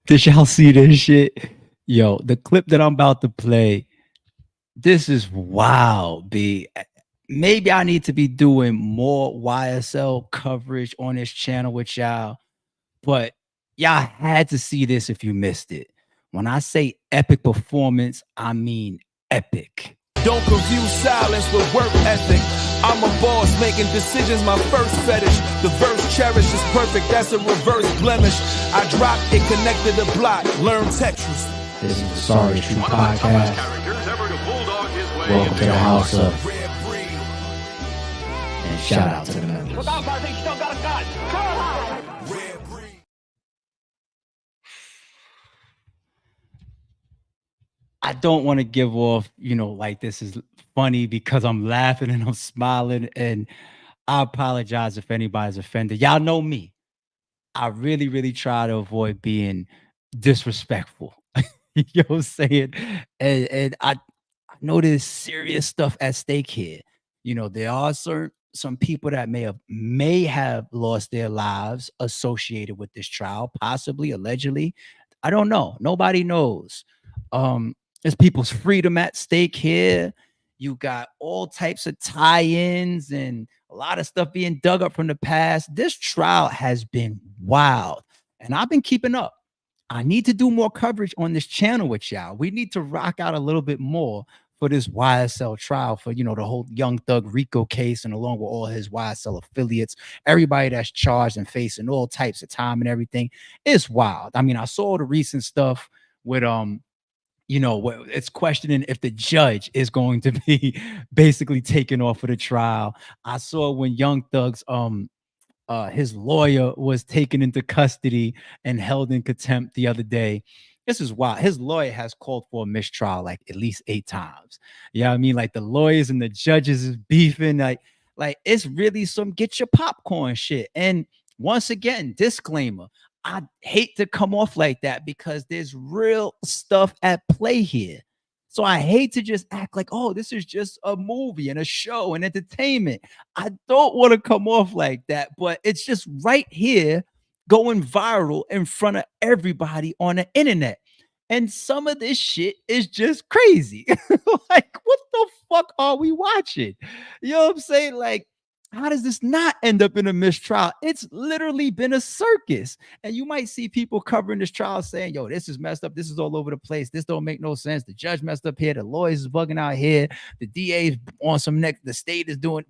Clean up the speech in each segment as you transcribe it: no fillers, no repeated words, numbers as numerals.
Did y'all see this shit? Yo, the clip that I'm about to play, this is wild, B. Maybe I need to be doing more YSL coverage on this channel with y'all, but y'all had to see this if you missed it. When I say epic performance, I mean epic. Don't confuse silence with work ethic. I'm a boss making decisions, my first fetish. The verse cherished is perfect, that's a reverse blemish. I dropped it, connected the block, learn Tetris. This is the Sorry True Podcast. Welcome to the house of and shout out to the members. Without my thing, still got a gun. I don't want to give off, like this is funny because I'm laughing and I'm smiling. And I apologize if anybody's offended. Y'all know me. I really, really try to avoid being disrespectful. You know what I'm saying? And I know there's serious stuff at stake here. There are some people that may have lost their lives associated with this trial, possibly, allegedly. I don't know. Nobody knows. There's people's freedom at stake here. You got all types of tie-ins and a lot of stuff being dug up from the past. This trial has been wild, and I've been keeping up. I need to do more coverage on this channel with y'all. We need to rock out a little bit more for this YSL trial, for the whole Young Thug Rico case, and along with all his YSL affiliates, everybody that's charged and facing all types of time and everything. It's wild. I mean, I saw the recent stuff with it's questioning if the judge is going to be basically taken off of the trial. I saw when Young Thug's his lawyer was taken into custody and held in contempt the other day. This is wild. His lawyer has called for a mistrial like at least 8 times. Yeah, I mean, like the lawyers and the judges is beefing. Like it's really some get your popcorn shit. And once again, disclaimer. I hate to come off like that because there's real stuff at play here. So I hate to just act like, oh, this is just a movie and a show and entertainment. I don't want to come off like that, but it's just right here going viral in front of everybody on the internet. And some of this shit is just crazy. Like, what the fuck are we watching? You know what I'm saying? Like, how does this not end up in a mistrial? It's literally been a circus. And you might see people covering this trial saying, yo, this is messed up. This is all over the place. This don't make no sense. The judge messed up here. The lawyers is bugging out here. The DA is on some next. The state is doing.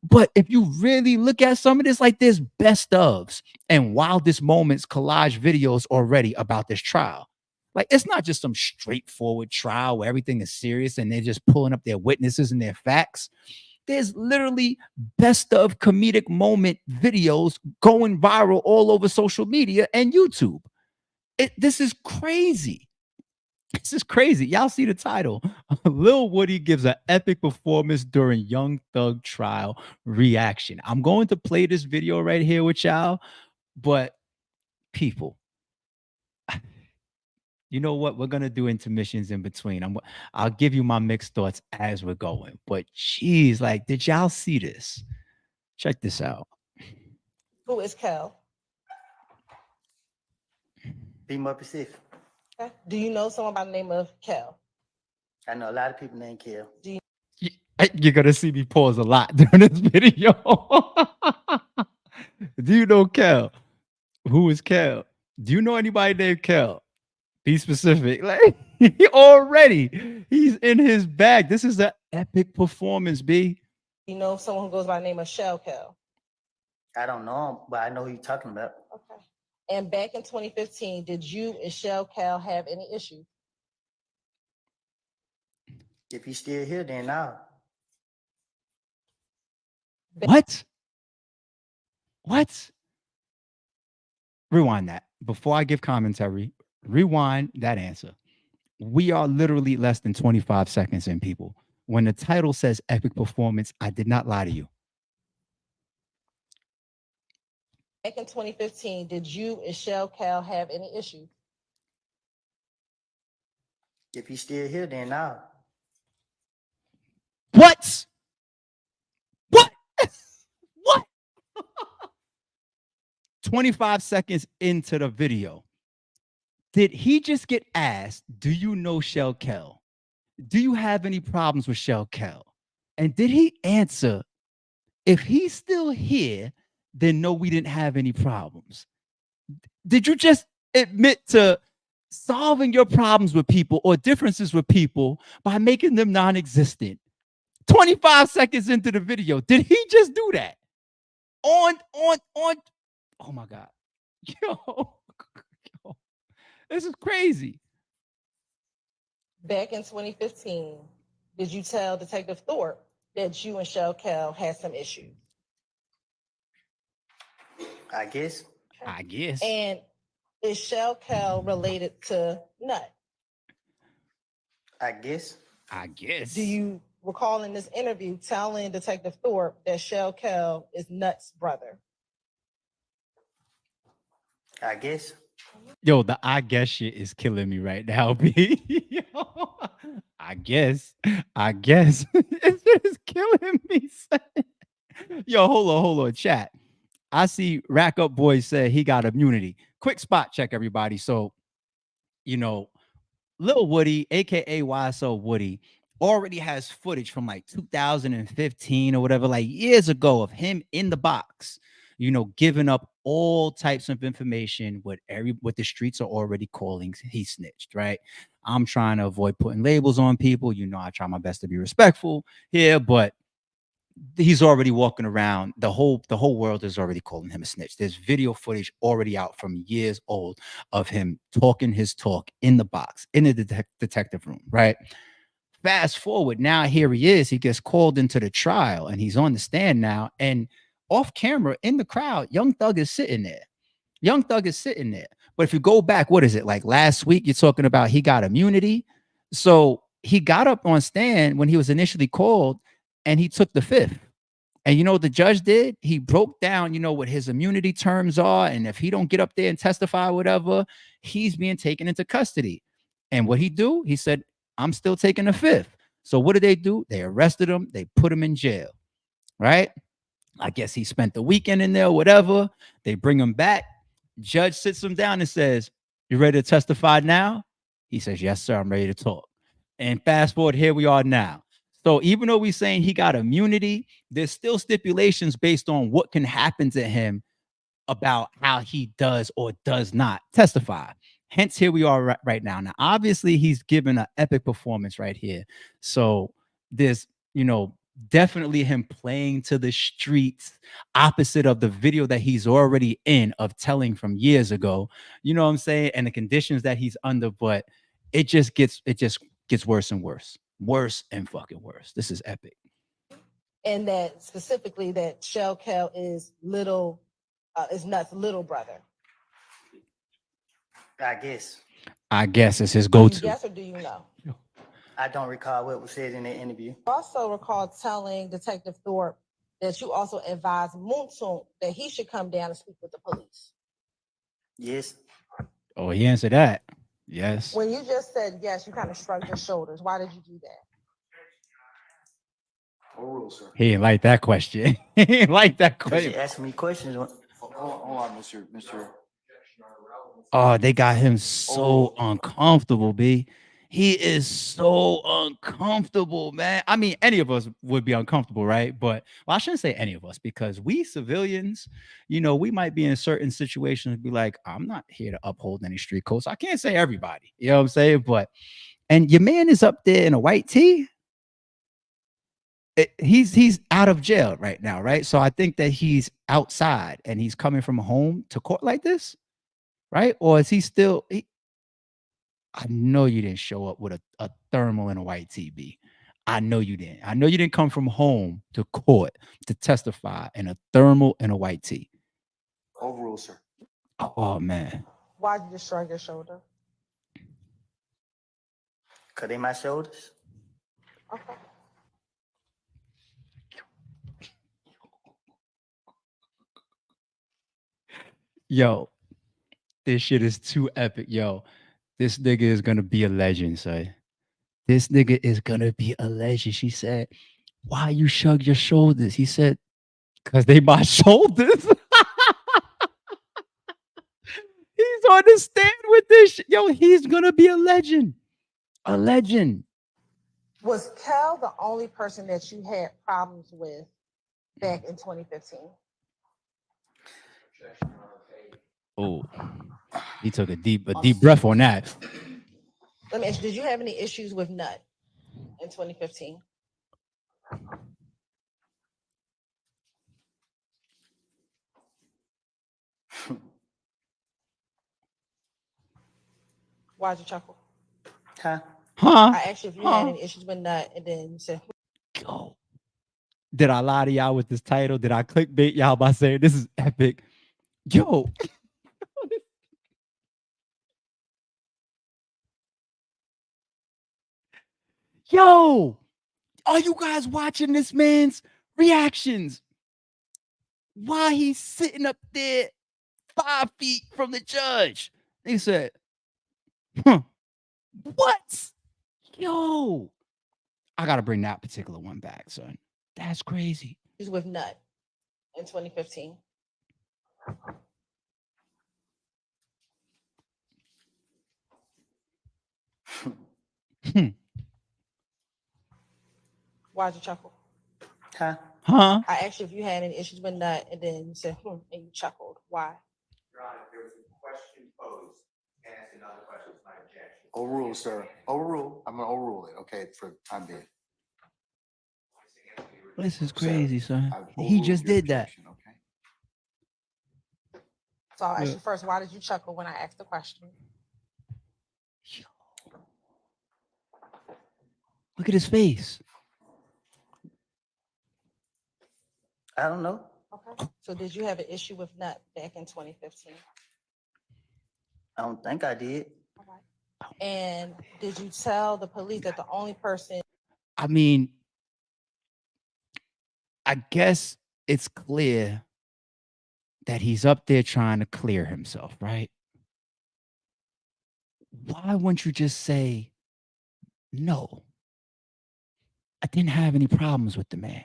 But if you really look at some of this, like there's best ofs and wildest moments collage videos already about this trial. Like it's not just some straightforward trial where everything is serious and they're just pulling up their witnesses and their facts. There's literally best of comedic moment videos going viral all over social media and YouTube. This is crazy. This is crazy. Y'all see the title. Lil Woody gives an epic performance during Young Thug trial reaction. I'm going to play this video right here with y'all, but people, you know what? We're gonna do intermissions in between. I'll give you my mixed thoughts as we're going. But geez, like, did y'all see this? Check this out. Who is Kel? Be more specific. Okay. Do you know someone by the name of Kel? I know a lot of people named Kel. You're gonna see me pause a lot during this video. Do you know Kel? Who is Kel? Do you know anybody named Kel? Be specific. Like he's in his bag. This is an epic performance, B. You know someone who goes by the name of Shell Kel? I don't know him, but I know who you're talking about. Okay. And back in 2015, did you and Shell Kel have any issues? If he's still here, then now. What? Rewind that. Before I give commentary, rewind that answer. We are literally less than 25 seconds in, people. When the title says epic performance, I did not lie to you. Back in 2015, did you and Shell Kel have any issues? If he's still here, then now. What? 25 seconds into the video, Did he just get asked, do you know Shell Kel? Do you have any problems with Shell Kel? And did he answer, if he's still here, then no, we didn't have any problems? Did you just admit to solving your problems with people or differences with people by making them non-existent? 25 seconds into the video, did he just do that? On, oh my God. Yo, this is crazy. Back in 2015, did you tell Detective Thorpe that you and Shell Cal had some issues? I guess. I guess. And is Shell Cal related to Nut? I guess. I guess. Do you recall in this interview telling Detective Thorpe that Shell Cal is Nut's brother? I guess. Yo, the I guess shit is killing me right now, B. Yo, I guess. It's just killing me. Yo, hold on, chat. I see Rack Up Boys said he got immunity. Quick spot check, everybody. So, you know, Lil Woody, aka YSL Woody, already has footage from like 2015 or whatever, like years ago, of him in the box, you know, giving up all types of information, what the streets are already calling he snitched, right? I'm trying to avoid putting labels on people. You know, I try my best to be respectful here, but he's already walking around. The whole world is already calling him a snitch. There's video footage already out from years old of him talking his talk in the box, in the detective room, right? Fast forward, now here he is. He gets called into the trial and he's on the stand now. And off camera in the crowd, Young Thug is sitting there. But if you go back, what is it? Like last week, you're talking about he got immunity. So he got up on stand when he was initially called and he took the fifth. And you know what the judge did? He broke down, you know, what his immunity terms are. And if he don't get up there and testify, whatever, he's being taken into custody. And what he do? He said, I'm still taking the fifth. So what did they do? They arrested him. They put him in jail, right? I guess he spent the weekend in there, whatever. They bring him back. Judge sits him down and says, you ready to testify now? He says, yes, sir, I'm ready to talk. And fast forward, here we are now. So even though we're saying he got immunity, there's still stipulations based on what can happen to him about how he does or does not testify. Hence, here we are right now. Now, obviously, he's given an epic performance right here. So there's, you know, definitely him playing to the streets, opposite of the video that he's already in of telling from years ago. You know what I'm saying? And the conditions that he's under, but it just gets worse and worse. Worse and fucking worse. This is epic. And that specifically that Shell Cal is Nut's little brother. I guess it's his go-to. Do you guess or do you know? I don't recall what was said in the interview. Also recall telling Detective Thorpe that you also advised Moonsoon that he should come down and speak with the police. Yes. Oh, he answered that. Yes. When you just said yes, you kind of shrugged your shoulders. Why did you do that? Overruled, sir. He didn't like that question. He didn't like that question. You asked me questions. Hold on, Mr. Oh, they got him so uncomfortable, B. He is so uncomfortable, man. I mean, any of us would be uncomfortable, right? But I shouldn't say any of us, because we civilians, you know, we might be in certain situations and be like, I'm not here to uphold any street codes. I can't say everybody, you know what I'm saying? But, and your man is up there in a white tee. He's out of jail right now, right? So I think that he's outside and he's coming from home to court like this, right? Or is he still... I know you didn't show up with a thermal and a white TV. I know you didn't. I know you didn't come from home to court to testify in a thermal and a white tee. Overruled, sir. Oh, man. Why did you shrug your shoulder? Because they my shoulders. Okay. Yo, this shit is too epic, yo. This nigga is gonna be a legend, son. This nigga is gonna be a legend. She said, why you shrug your shoulders? He said, because they my shoulders. He's on the stand with this shit. Yo, he's gonna be a legend. A legend. Was Kel the only person that you had problems with back in 2015? Oh, he took a deep breath on that. Let me ask you, did you have any issues with Nut in 2015? Why'd you chuckle? Huh? Huh? I asked you if you had any issues with Nut, and then you said, Yo. Did I lie to y'all with this title? Did I clickbait y'all by saying this is epic? Yo. Yo. Are you guys watching this man's reactions while he's sitting up there 5 feet from the judge? He said, huh, what? Yo, I got to bring that particular one back, son. That's crazy. he's with Nut in 2015. Why'd you chuckle? Huh? Huh? I asked you if you had any issues with Nut, and then you said, and you chuckled. Why? Your Honor, there was a question posed. Ask another question. It's my objection. Overrule, sir. Overrule. I'm gonna overrule it. Okay, for the time being. This is crazy, son. I've He just overruled your did that. objection, okay? So I'll ask Yeah. you first, why did you chuckle when I asked the question? Look at his face. I don't know. Okay. So did you have an issue with Nut back in 2015? I don't think I did. All right. And did you tell the police that the only person I mean, I guess it's clear that he's up there trying to clear himself, right? Why wouldn't you just say, no, I didn't have any problems with the man?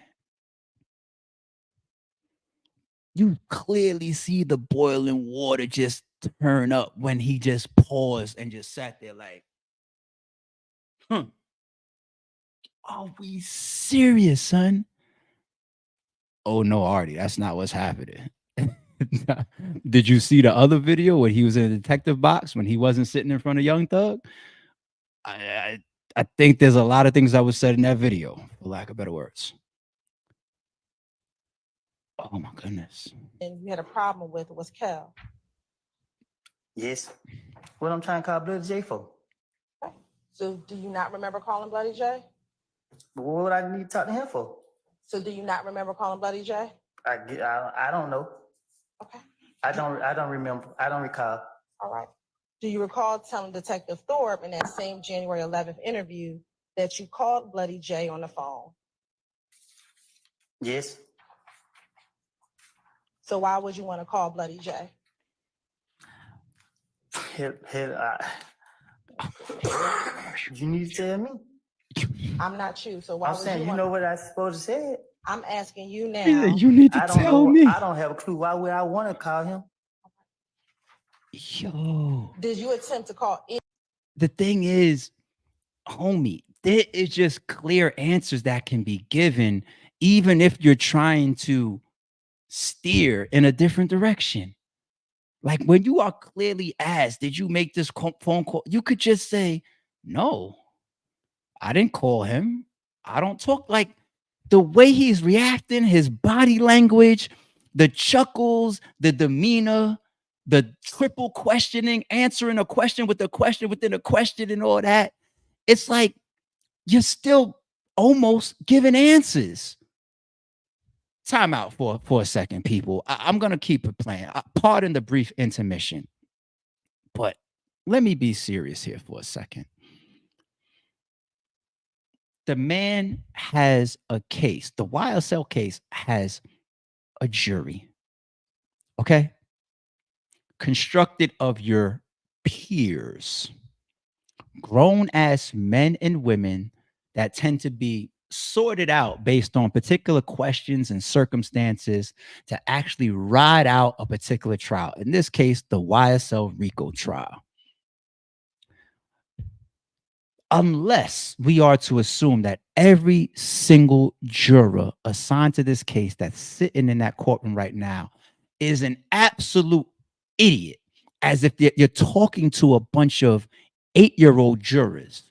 You clearly see the boiling water just turn up when he just paused and just sat there like, are we serious, son? Oh no, Artie, that's not what's happening. Did you see the other video when he was in the detective box when he wasn't sitting in front of Young Thug? I think there's a lot of things that was said in that video, for lack of better words. Oh my goodness. you had a problem with was Kel? Yes. What I'm trying to call Bloody J for? So do you not remember calling Bloody J? But what would I need to talk to him for? So do you not remember calling Bloody J? I don't know. Okay. I don't remember. I don't recall. All right. Do you recall telling Detective Thorpe in that same January 11th interview that you called Bloody J on the phone? Yes. So why would you want to call Bloody J? You need to tell me. I'm not you, so why I'm would saying, you know what I supposed to say? I'm asking you now. You need to I don't tell know. me. I don't have a clue. Why would I want to call him? Yo. Did you attempt to call it? The thing is, homie, there is just clear answers that can be given, even if you're trying to steer in a different direction. Like when you are clearly asked, did you make this phone call? You could just say, no, I didn't call him. I don't talk. Like the way he's reacting, his body language, the chuckles, the demeanor, the triple questioning, answering a question with a question within a question and all that. It's like you're still almost giving answers. Time out for a second, people. I'm going to keep it playing. Pardon the brief intermission, but let me be serious here for a second. The man has a case. The YSL case has a jury, okay? Constructed of your peers, grown ass men and women that tend to be sorted out based on particular questions and circumstances to actually ride out a particular trial. In this case, the YSL RICO trial. Unless we are to assume that every single juror assigned to this case that's sitting in that courtroom right now is an absolute idiot, as if you're talking to a bunch of 8-year-old jurors,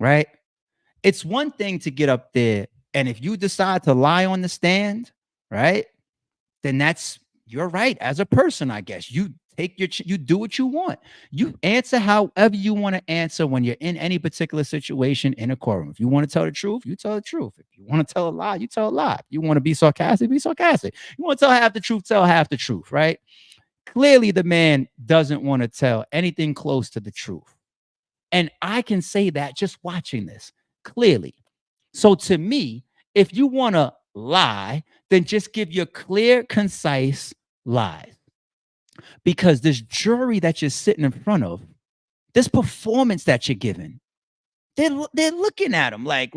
right? It's one thing to get up there, and if you decide to lie on the stand, right, then that's you're right as a person, I guess. You take you do what you want. You answer however you want to answer when you're in any particular situation in a courtroom. If you want to tell the truth, you tell the truth. If you want to tell a lie, you tell a lie. If you want to be sarcastic, be sarcastic. You want to tell half the truth, tell half the truth, right? Clearly, the man doesn't want to tell anything close to the truth. And I can say that just watching this clearly. So to me, if you want to lie, then just give your clear, concise lies. Because this jury that you're sitting in front of, this performance that you're giving, they're looking at him like,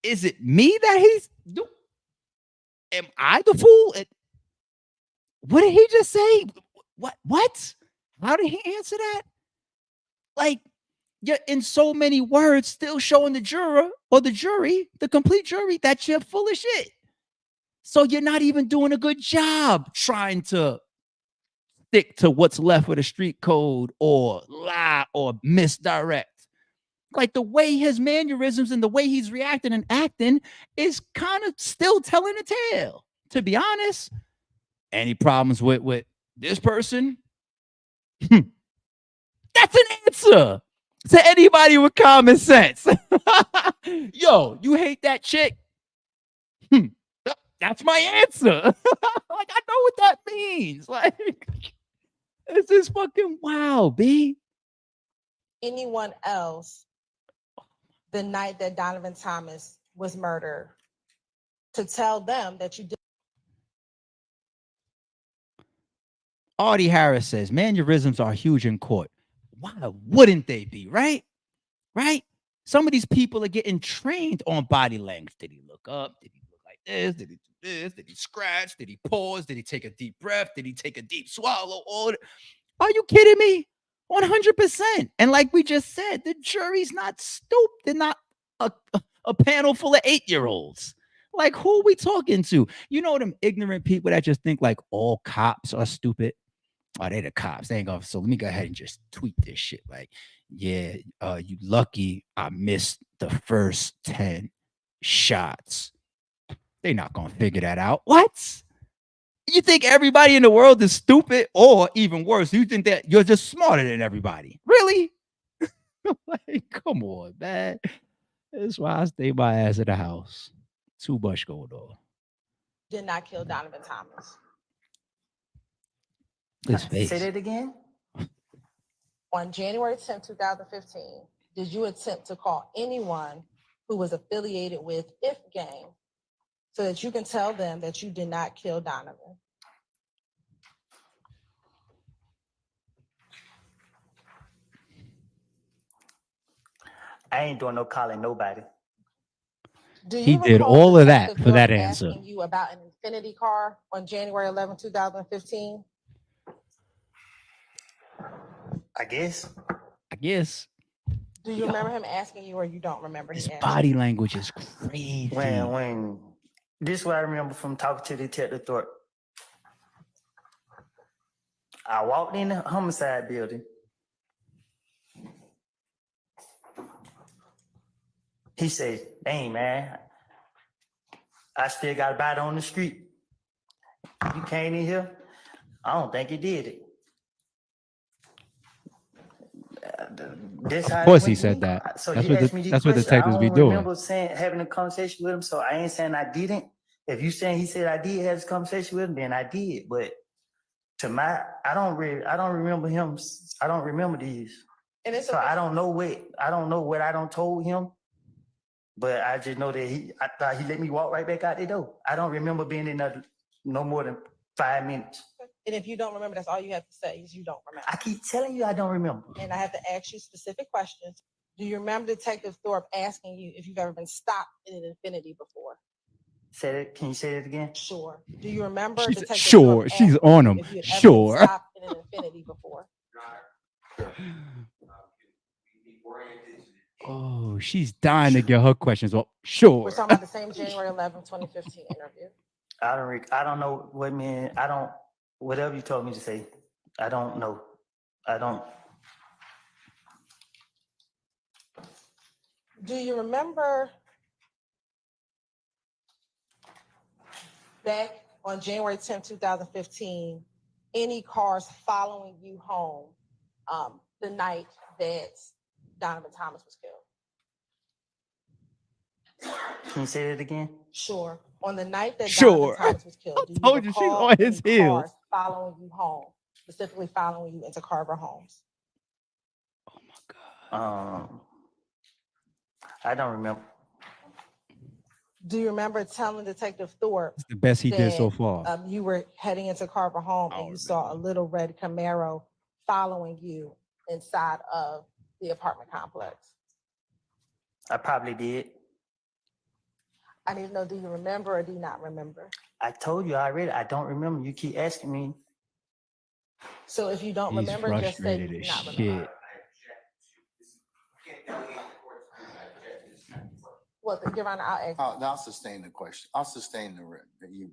is it me that he's doing? Am I the fool? What did he just say? What? How did he answer that? Like, you're in so many words still showing the juror or the jury, the complete jury, that you're full of shit. So you're not even doing a good job trying to stick to what's left of the street code or lie or misdirect. Like, the way his mannerisms and the way he's reacting and acting is kind of still telling a tale, to be honest. Any problems with this person? That's an answer to anybody with common sense. Yo, you hate that chick? That's my answer. Like, I know what that means. Like, this is fucking wild, B. Anyone else the night that Donovan Thomas was murdered to tell them that you did. Audie Harris says, mannerisms are huge in court. Why wouldn't they be, right? Right? Some of these people are getting trained on body language. Did he look up? Did he look like this? Did he do this? Did he scratch? Did he pause? Did he take a deep breath? Did he take a deep swallow? Are you kidding me? 100%. And like we just said, the jury's not stupid. They're not a panel full of 8-year-olds. Like, who are we talking to? You know, them ignorant people that just think like all cops are stupid. Oh, they the cops. They ain't gonna. So let me go ahead and just tweet this shit. Like, yeah, you lucky I missed the first 10 shots. They not gonna figure that out. What? You think everybody in the world is stupid? Or even worse, you think that you're just smarter than everybody? Really? Like, come on, man. That's why I stay my ass in the house. Too much going on. Did not kill Donovan Thomas. His face. Say that again. On January 10, 2015, did you attempt to call anyone who was affiliated with If Gang so that you can tell them that you did not kill Donovan? I ain't doing no calling nobody. Do you He did recall all of that Detective for that York answer. asking you about an Infinity car on January 11, 2015? I guess. Do you remember him asking you, or you don't remember? His body language is crazy. When this is what I remember from talking to Detective Thorpe. I walked in the homicide building. He said, dang, man, I still got a body on the street. You came in here? I don't think you did it. Of course he said that. So That's you what asked me these that's what questions. detectives be doing. I don't remember having a conversation with him, so I ain't saying I didn't. If you saying he said I did have this conversation with him, then I did. But I don't remember him. I don't remember these. And it's so I don't know what I don't told him. But I just know that I thought he let me walk right back out the door. I don't remember being in there no more than 5 minutes. And if you don't remember, that's all you have to say is you don't remember. I keep telling you I don't remember. And I have to ask you specific questions. Do you remember Detective Thorpe asking you if you've ever been stopped in an Infinity before? Can you say it again? Sure. Do you remember She's Detective sure. Thorpe She's asking on you him. if you had ever been Sure. stopped in an Infinity before? Oh, she's dying to get her questions. Well, sure. We're talking about the same January 11, 2015 interview. I don't know what man. I don't. Whatever you told me to say, I don't know. I don't. Do you remember back on January 10, 2015, any cars following you home the night that Donovan Thomas was killed? Can you say that again? Sure. On the night that Sure. Donovan Thomas was killed, do you Told you she's recall on his any heels. cars following you home, specifically following you into Carver Homes? Oh my God. I don't remember. Do you remember telling Detective Thorpe It's the best he did so that, far. you were heading into Carver Home I and don't you saw a remember. little red Camaro following you inside of the apartment complex? I probably did. I need to know, do you remember or do you not remember? I told you already. I don't remember. You keep asking me. So if you don't He's remember, just say you frustrated do as not remember. shit. Well, Your Honor, I'll ask. I'll sustain the question. I'll sustain you.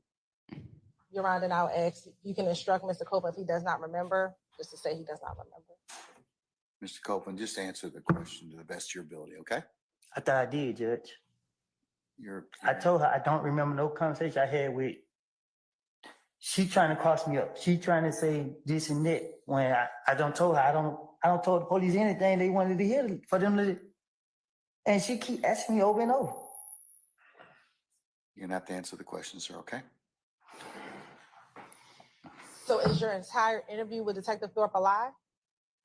Your Honor, then I'll ask, you can instruct Mr. Copeland if he does not remember, just to say he does not remember. Mr. Copeland, just answer the question to the best of your ability, okay? I thought I did, Judge. You're I told her I don't remember no conversation I had with. She trying to cross me up. She trying to say this and that when I don't told her I don't told the police anything they wanted to hear for them to. And she keep asking me over and over. gonna have to answer the question, sir, okay? So is your entire interview with Detective Thorpe alive?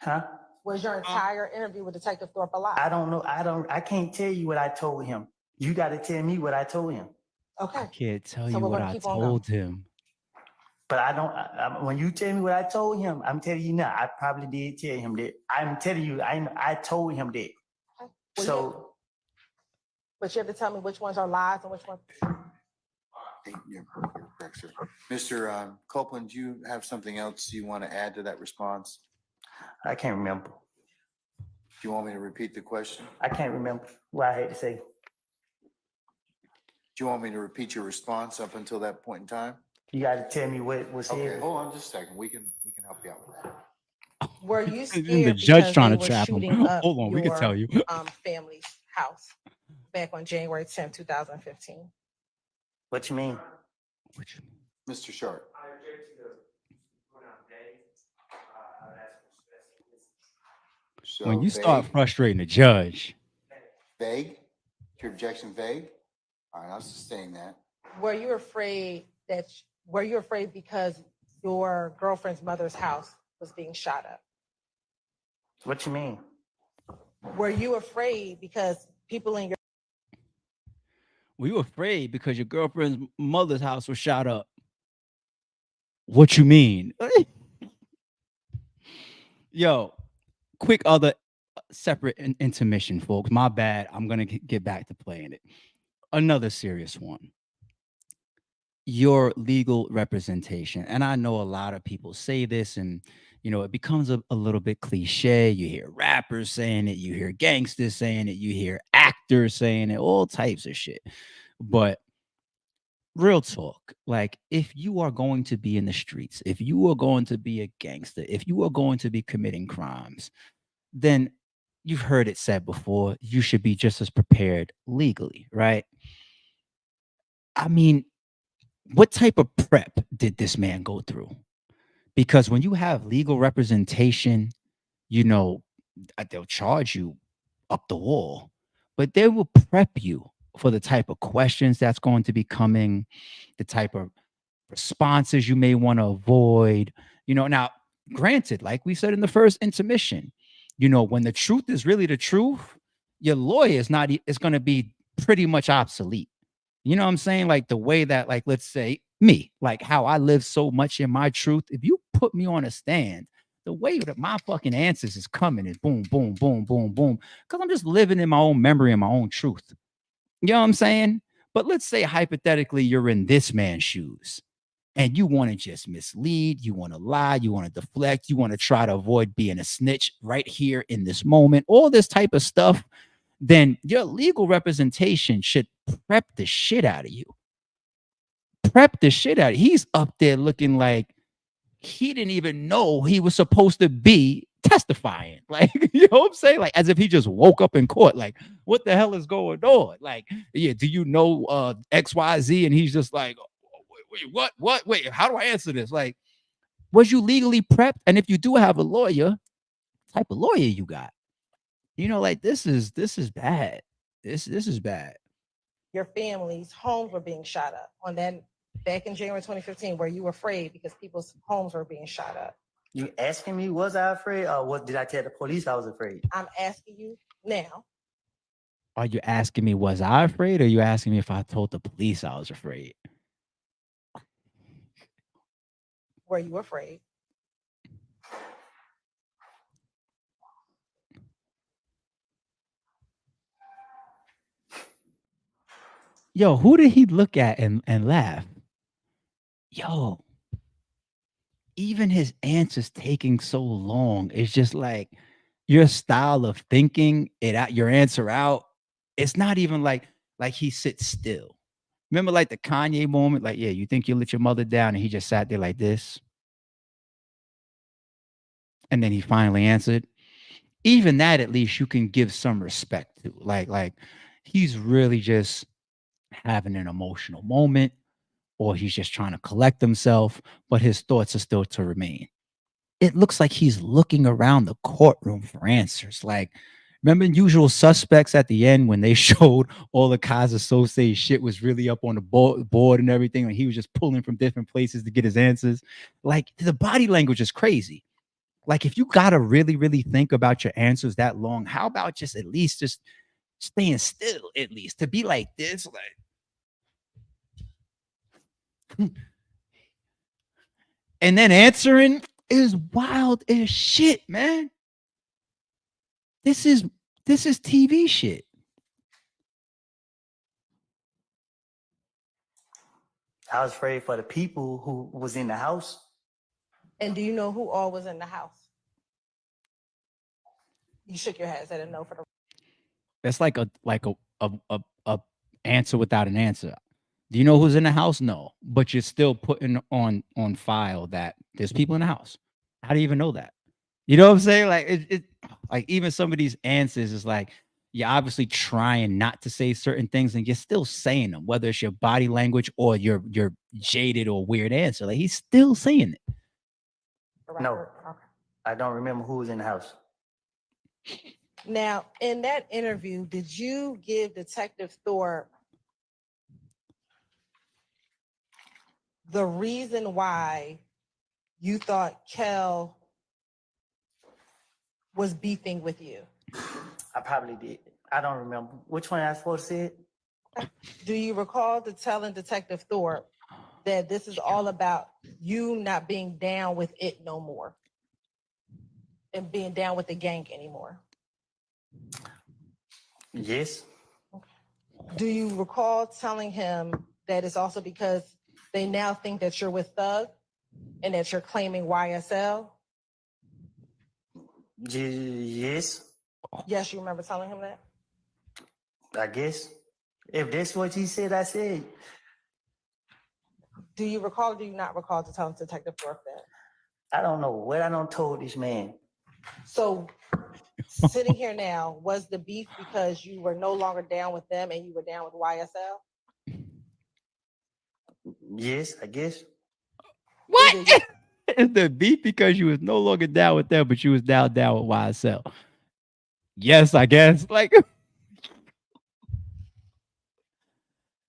Huh? Was your entire interview with Detective Thorpe alive? I don't know. I can't tell you what I told him. You got to tell me what I told him. Okay. I can't tell So you we're what gonna I keep on told him. But I don't. When you tell me what I told him, I'm telling you now. I probably did tell him that. I'm telling you, I told him that. Okay. Well, So but you have to tell me which ones are lies and which ones. You're correct, sir. Mr. Copeland, do you have something else you want to add to that response? I can't remember. Do you want me to repeat the question? I can't remember what I had to say. Do you want me to repeat your response up until that point in time? You got to tell me what was Okay, said. hold on just a second. We can help you out with that. Were you And scared the judge because trying they to were trap him. shooting up Hold on, we can your, tell you. family's house back on January 10th, 2015? What you mean? Mr. Sharp. So When you start vague? frustrating the judge, Vague? Is your objection vague? All right, I'll sustain that. Were you afraid because your girlfriend's mother's house was being shot up? What you mean? Were you afraid because people in your were you afraid because your girlfriend's mother's house was shot up? What you mean? Yo, quick other separate intermission, folks. My bad. I'm gonna get back to playing it. Another serious one. Your legal representation. And I know a lot of people say this, and it becomes a little bit cliche. You hear rappers saying it, you hear gangsters saying it, you hear actors saying it, all types of shit. But real talk, like if you are going to be in the streets, if you are going to be a gangster, if you are going to be committing crimes, then you've heard it said before, you should be just as prepared legally, right? I mean, what type of prep did this man go through? Because when you have legal representation, you know, they'll charge you up the wall, but they will prep you for the type of questions that's going to be coming, the type of responses you may want to avoid. Now, granted, like we said in the first intermission, when the truth is really the truth, your lawyer is going to be pretty much obsolete. You know what I'm saying? Like the way that, like, let's say me, like how I live so much in my truth. If you put me on a stand, the way that my fucking answers is coming is boom, boom, boom, boom, boom. Because I'm just living in my own memory and my own truth. You know what I'm saying? But let's say hypothetically you're in this man's shoes and you want to just mislead, you want to lie, you want to deflect, you want to try to avoid being a snitch right here in this moment, all this type of stuff, then your legal representation should prep the shit out of you. Prep the shit out of you. He's up there looking like he didn't even know he was supposed to be testifying. Like, you know what I'm saying? Like, as if he just woke up in court. Like, what the hell is going on? Like, yeah, do you know XYZ? And he's just like, wait, what? Wait, how do I answer this? Like, was you legally prepped? And if you do have a lawyer, type of lawyer you got. You know, like this is bad. This is bad. Your family's homes were being shot up on that back in January 2015, where you were afraid because people's homes were being shot up. You asking me, was I afraid, or what did I tell the police I was afraid? I'm asking you now. Are you asking me, was I afraid? Or are you asking me if I told the police I was afraid? Were you afraid? Yo, who did he look at and laugh? Yo, even his answers taking so long, it's just like your style of thinking it out, your answer out. It's not even like he sits still. Remember, like the Kanye moment, like, yeah, you think you let your mother down, and he just sat there like this, and then he finally answered. Even that, at least you can give some respect to. Like he's really just having an emotional moment, or he's just trying to collect himself, but his thoughts are still to remain. It looks like he's looking around the courtroom for answers. Like, remember Usual Suspects at the end when they showed all the Kaiser Sose shit was really up on the board and everything, and he was just pulling from different places to get his answers. Like, the body language is crazy. Like, if you gotta really, really think about your answers that long, how about just at least just staying still, at least to be like this, like, and then answering is wild as shit, man. This is TV shit. I was afraid for the people who was in the house. And do you know who all was in the house? You shook your head, said a no for the. That's like a answer without an answer. Do you know who's in the house? No, but you're still putting on file that there's people in the house. How do you even know that? You know what I'm saying? Like it like even some of these answers is like you're obviously trying not to say certain things and you're still saying them, whether it's your body language or your jaded or weird answer. Like he's still saying it. No, Okay. I don't remember who was in the house. Now, in that interview, did you give Detective Thorpe the reason why you thought Kel was beefing with you? I probably did. I don't remember. Which one I was supposed to say it? Do you recall telling Detective Thorpe that this is all about you not being down with it no more and being down with the gang anymore? Yes. Do you recall telling him that it's also because they now think that you're with Thug and that you're claiming YSL? Yes. Yes, you remember telling him that? I guess. If that's what he said, I said. Do you recall or do you not recall to tell Detective Thorpe that? I don't know what I done told this man. So sitting here now, was the beef because you were no longer down with them and you were down with YSL? Yes, I guess. What? Is the beef because you was no longer down with them, but you was down with YSL? Yes, I guess. Like,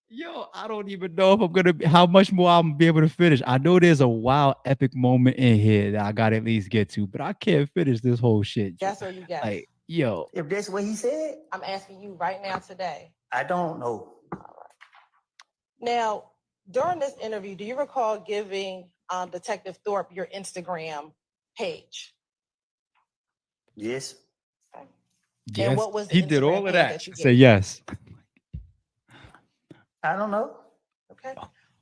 yo, I don't even know if I'm gonna how much more I'm gonna be able to finish. I know there's a wild, epic moment in here that I gotta at least get to, but I can't finish this whole shit. Guess or you guess? Like, yo, If that's what he said, I'm asking you right now today. I don't know. Now, during this interview, do you recall giving Detective Thorpe your Instagram page? Yes. Yes, And what was the he did Instagram all of page that. you Say gave? yes. I don't know. Okay.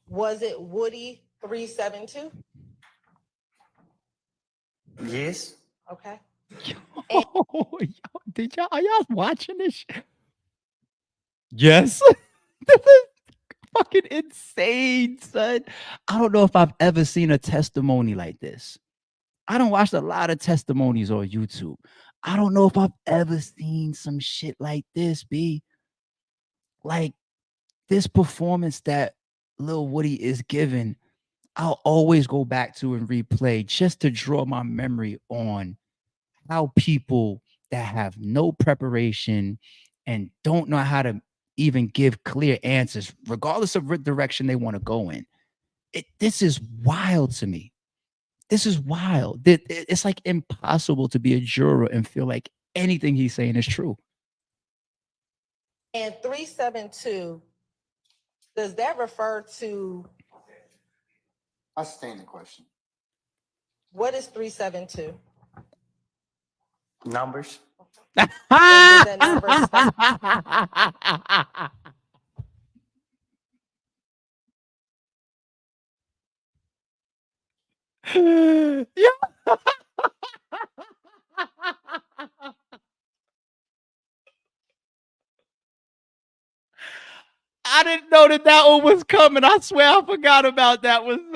Was it Woody 372? Yes. Okay. Yo, did y'all, are y'all watching this? Yes. This is fucking insane, son. I don't know if I've ever seen a testimony like this. I don't watch a lot of testimonies on YouTube. I don't know if I've ever seen some shit like this, B. Like this performance that Lil Woody is giving, I'll always go back to and replay just to draw my memory on how people that have no preparation and don't know how to even give clear answers, regardless of what direction they want to go in. This is wild to me. This is wild. It's like impossible to be a juror and feel like anything he's saying is true. And 372, does that refer to I stand the question. what is 372? Numbers. And does that number Yeah. I didn't know that one was coming. I swear I forgot about that one.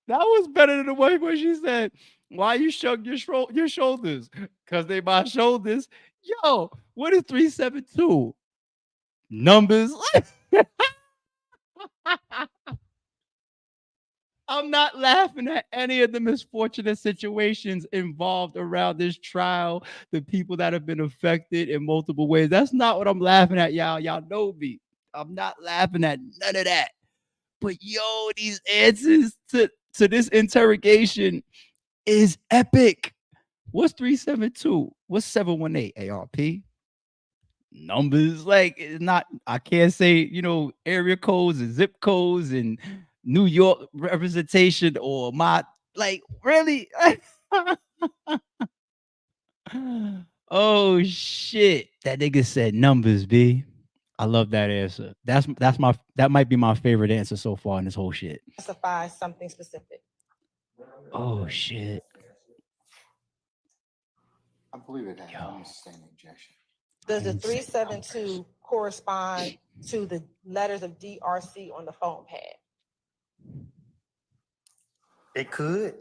That was better than the way where she said, "Why you shrug your shoulders? Because they my shoulders." Yo, what is 372? Numbers. I'm not laughing at any of the misfortunate situations involved around this trial, the people that have been affected in multiple ways. That's not what I'm laughing at, y'all. Y'all know me. I'm not laughing at none of that. But yo, these answers to this interrogation is epic. What's 372? What's 718 ARP? Numbers, like it's not, I can't say, area codes and zip codes and New York representation or my, like, really. Oh shit, that nigga said numbers, B. I love that answer. That might be my favorite answer so far in this whole shit. specify something specific? Oh shit. I believe it has. Yo. I'm sustained the objection. Does the didn't say 372 correspond to the letters of DRC on the phone pad? It could.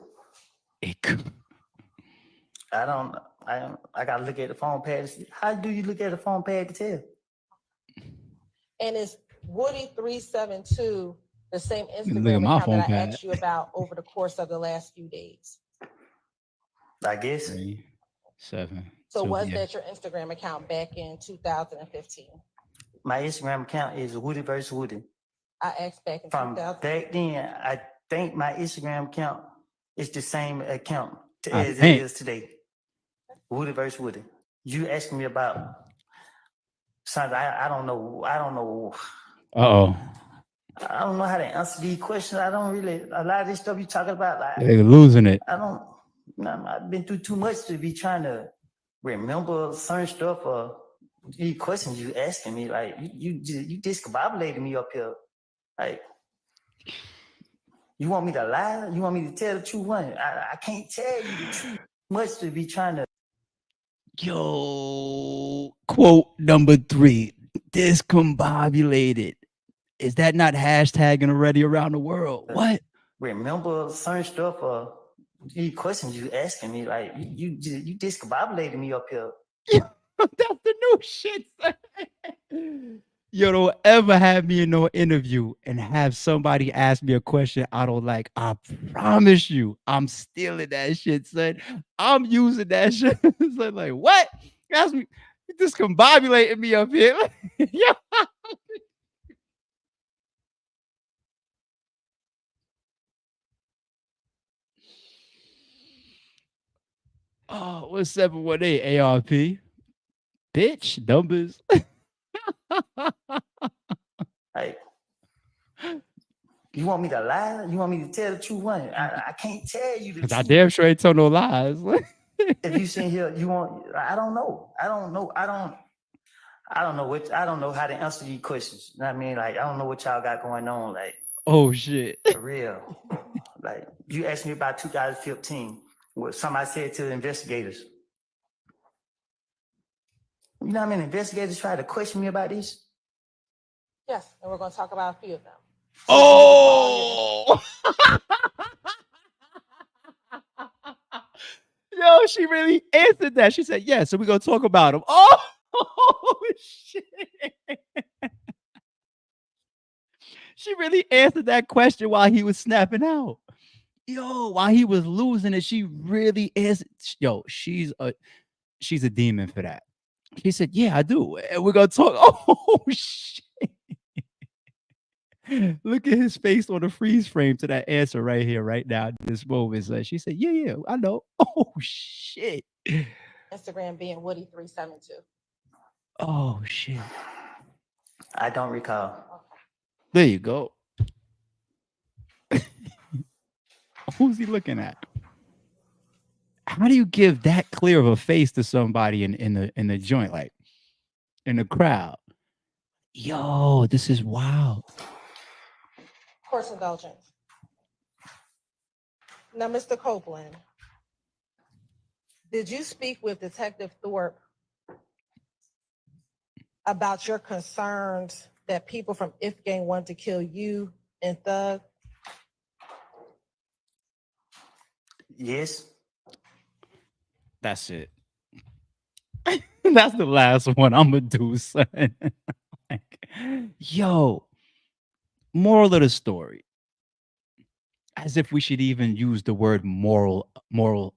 It could. I don't. I gotta look at the phone pad. How do you look at the phone pad to tell? And is Woody 372 the same Look at Instagram my account phone that I pad. asked you about over the course of the last few days? I guess. 3, 7. So 2, was yeah. that your Instagram account back in 2015? My Instagram account is Woody versus Woody. I asked back in From 2000. back then, I think my Instagram account is the same account I as it think. is today. Woody versus Woody. You asking me about something I don't know. I don't know. Uh-oh. I don't know how to answer these questions. I don't really, a lot of this stuff you talking about, like, They're losing it. I don't, I've been through too much to be trying to remember certain stuff or these questions you asking me. Like, you discombobulated me up here. Like, you want me to lie? You want me to tell the truth? I can't tell you the truth much to be trying to. Yo, quote number 3, discombobulated. Is that not hashtagging already around the world? What? Remember certain stuff or these questions you asking me. Like, you discombobulated me up here. That's the new shit. Yo, don't ever have me in no interview and have somebody ask me a question I don't like. I promise you, I'm stealing that shit, son. I'm using that shit. Son, like, what? Ask me, you discombobulating me up here. Yeah. Oh, what's 718 ARP? Bitch, numbers. Like, you You want me to lie? You want me to tell the truth? I can't tell you the Because truth. I damn sure ain't told no lies. If you sit here, you want, I don't know. I don't know how to answer these questions. You know what I mean? Like, I don't know what y'all got going on. Like, oh shit. for real. Like, you asked me about 2015, what somebody said to the investigators. You know how many investigators tried to question me about this? Yes, and we're going to talk about a few of them. Oh. Yo, she really answered that. She said, yeah, so we're going to talk about him. Oh, shit. She really answered that question while he was snapping out. Yo, while he was losing it, she really answered. Yo, she's a demon for that. She said, yeah, I do. And we're going to talk. Oh, shit. Look at his face on the freeze frame to that answer right here, right now. This moment. She said, yeah, I know. Oh, shit. Instagram being Woody372. Oh, shit. I don't recall. There you go. Who's he looking at? How do you give that clear of a face to somebody in the joint, like in the crowd? Yo, this is wild. Course indulgence. Now, Mr. Copeland, did you speak with Detective Thorpe about your concerns that people from If Gang wanted to kill you and Thug? Yes. That's it. That's the last one I'm gonna do, son. Like, yo, moral of the story. As if we should even use the word moral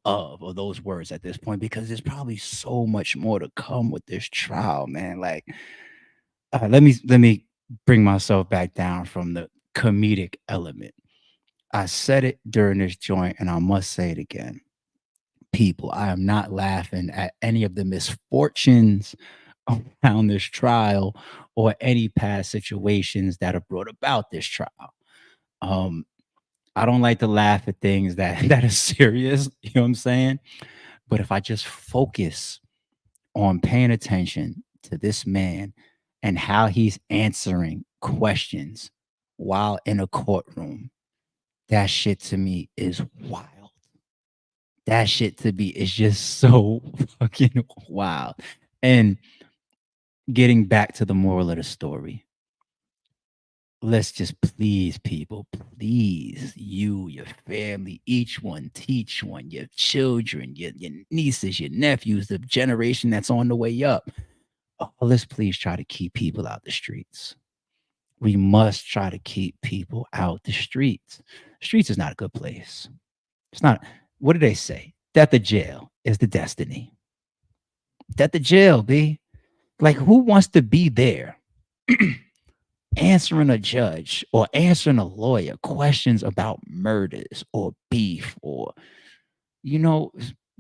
of, or those words at this point, because there's probably so much more to come with this trial, man. Like, let me bring myself back down from the comedic element. I said it during this joint, and I must say it again. People, I am not laughing at any of the misfortunes around this trial or any past situations that have brought about this trial. I don't like to laugh at things that are serious, you know what I'm saying? But if I just focus on paying attention to this man and how he's answering questions while in a courtroom, that shit to me is wild. That shit to me is just so fucking wild. And getting back to the moral of the story, let's just please people, please, you, your family, each one, teach one, your children, your nieces, your nephews, the generation that's on the way up. Let's please try to keep people out the streets. We must try to keep people out the streets. Streets is not a good place. It's not. What do they say? That the jail is the destiny. That the jail, B. Like, who wants to be there? Answering a judge or answering a lawyer questions about murders or beef or,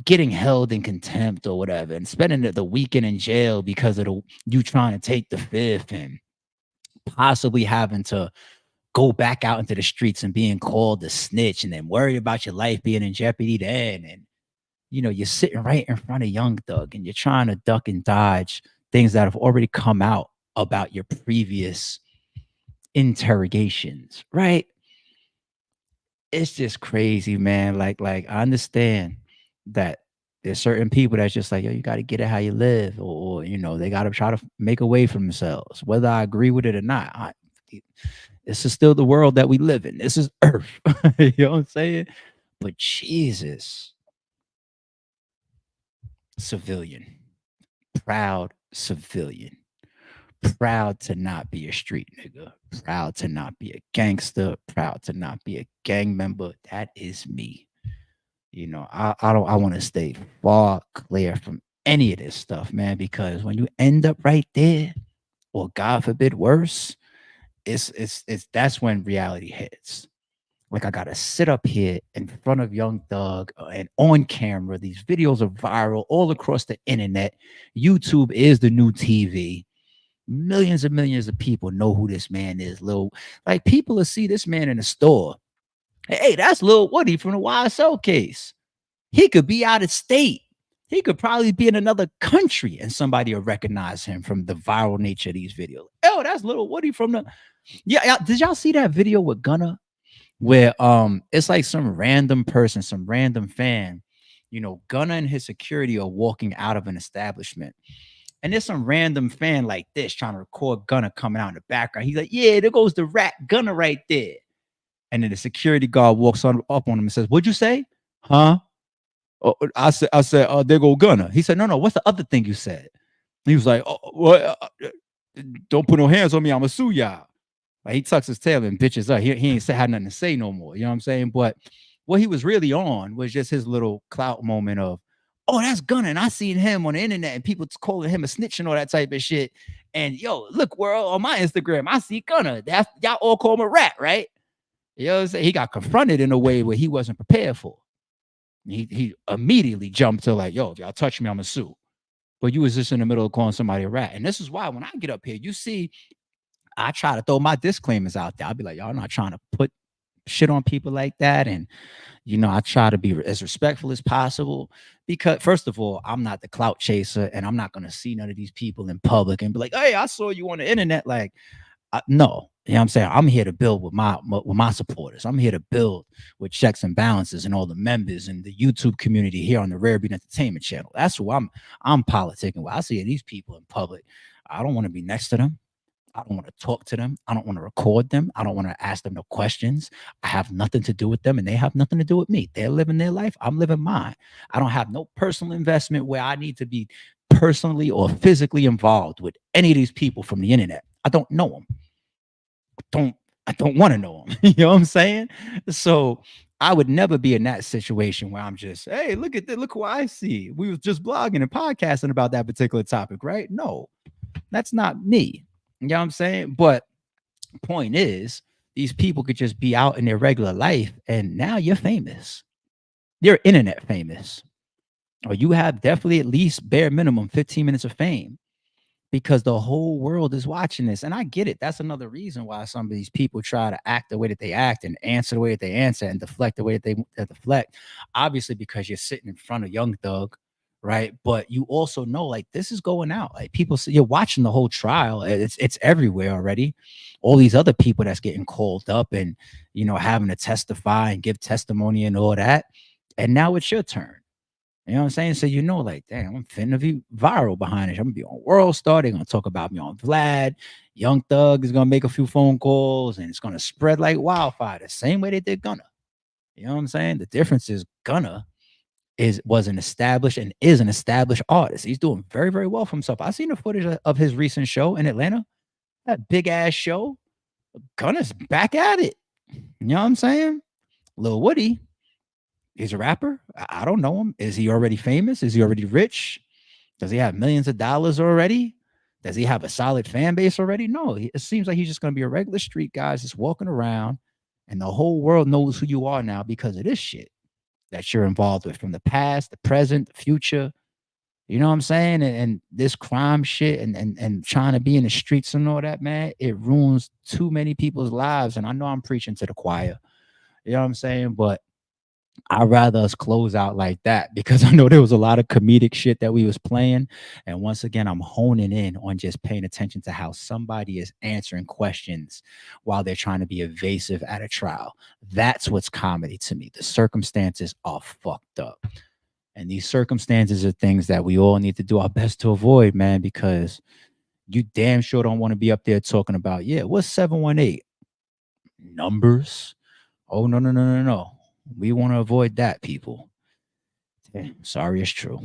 getting held in contempt or whatever, and spending the weekend in jail because of you trying to take the fifth, and possibly having to go back out into the streets and being called a snitch, and then worried about your life being in jeopardy then. And, you're sitting right in front of Young Thug and you're trying to duck and dodge things that have already come out about your previous interrogations, right? It's just crazy, man. Like I understand that there's certain people that's just like, yo, you got to get it how you live, or they got to try to make a way for themselves, whether I agree with it or not. This is still the world that we live in. This is Earth. You know what I'm saying? But Jesus, civilian, proud civilian, proud to not be a street nigga, proud to not be a gangster, proud to not be a gang member. That is me. I want to stay far clear from any of this stuff, man, because when you end up right there, or God forbid worse, it's that's when reality hits. Like, I gotta sit up here in front of Young Thug and on camera. These videos are viral all across the internet. YouTube is the new TV. Millions and millions of people know who this man is. Like people will see this man in the store. Hey, that's Lil Woody from the YSL case. He could be out of state. He could probably be in another country and somebody will recognize him from the viral nature of these videos. Oh, that's Lil Woody from the yeah. Did y'all see that video with Gunna where it's like some random person, some random fan, Gunna and his security are walking out of an establishment. And there's some random fan like this trying to record Gunna coming out in the background. He's like, yeah, there goes the rat Gunna right there. And then the security guard walks up on him and says, what'd you say? Huh? Oh, I said, there go Gunna. He said, no, what's the other thing you said? He was like, oh, what? Don't put no hands on me. I'm gonna sue y'all. Like he tucks his tail and bitches up. He ain't had nothing to say no more. You know what I'm saying? But what he was really on was just his little clout moment of, oh, that's Gunna. And I seen him on the internet and people calling him a snitch and all that type of shit. And yo, look, world, on my Instagram, I see Gunna. Y'all all call him a rat, right? You know what I'm saying? He got confronted in a way where he wasn't prepared for. He immediately jumped to like, yo, if y'all touch me, I'm gonna sue. But you was just in the middle of calling somebody a rat. And this is why when I get up here, you see, I try to throw my disclaimers out there. I'll be like, y'all not trying to put shit on people like that. And, I try to be as respectful as possible because first of all, I'm not the clout chaser and I'm not going to see none of these people in public and be like, hey, I saw you on the internet. Like, no, you know what I'm saying? I'm here to build with my supporters. I'm here to build with checks and balances and all the members and the YouTube community here on the Rare Beat Entertainment channel. That's who I'm politicking with. I see these people in public. I don't want to be next to them. I don't want to talk to them. I don't want to record them. I don't want to ask them no questions. I have nothing to do with them and they have nothing to do with me. They're living their life. I'm living mine. I don't have no personal investment where I need to be personally or physically involved with any of these people from the internet. I don't know them. I don't want to know them. You know what I'm saying? So I would never be in that situation where I'm just, hey, look at that. Look who I see. We was just blogging and podcasting about that particular topic, right? No, that's not me. You know what I'm saying? But point is, these people could just be out in their regular life and now you're famous. You're internet famous. Or you have definitely at least bare minimum 15 minutes of fame because the whole world is watching this. And I get it. That's another reason why some of these people try to act the way that they act and answer the way that they answer and deflect the way that they deflect. Obviously, because you're sitting in front of Young Thug, right? But you also know like this is going out. Like people see you're watching the whole trial. It's everywhere already. All these other people that's getting called up and having to testify and give testimony and all that. And now it's your turn. You know what I'm saying? So like, damn, I'm finna be viral behind it. I'm gonna be on World Star. They're gonna talk about me on Vlad. Young Thug is gonna make a few phone calls and it's gonna spread like wildfire. The same way they did Gunna. You know what I'm saying? The difference is Gunna was an established and is an established artist. He's doing very, very well for himself. I seen the footage of his recent show in Atlanta. That big ass show. Gunna's back at it. You know what I'm saying? Lil Woody. He's a rapper. I don't know him. Is he already famous? Is he already rich? Does he have millions of dollars already? Does he have a solid fan base already? No, it seems like he's just going to be a regular street guy just walking around and the whole world knows who you are now because of this shit that you're involved with from the past, the present, the future. You know what I'm saying? And this crime shit and trying to be in the streets and all that, man, it ruins too many people's lives. And I know I'm preaching to the choir. You know what I'm saying? But I'd rather us close out like that because I know there was a lot of comedic shit that we was playing. And once again, I'm honing in on just paying attention to how somebody is answering questions while they're trying to be evasive at a trial. That's what's comedy to me. The circumstances are fucked up. And these circumstances are things that we all need to do our best to avoid, man, because you damn sure don't want to be up there talking about, yeah, what's 718? Numbers? Oh, no. We want to avoid that, people. Sorry, it's true.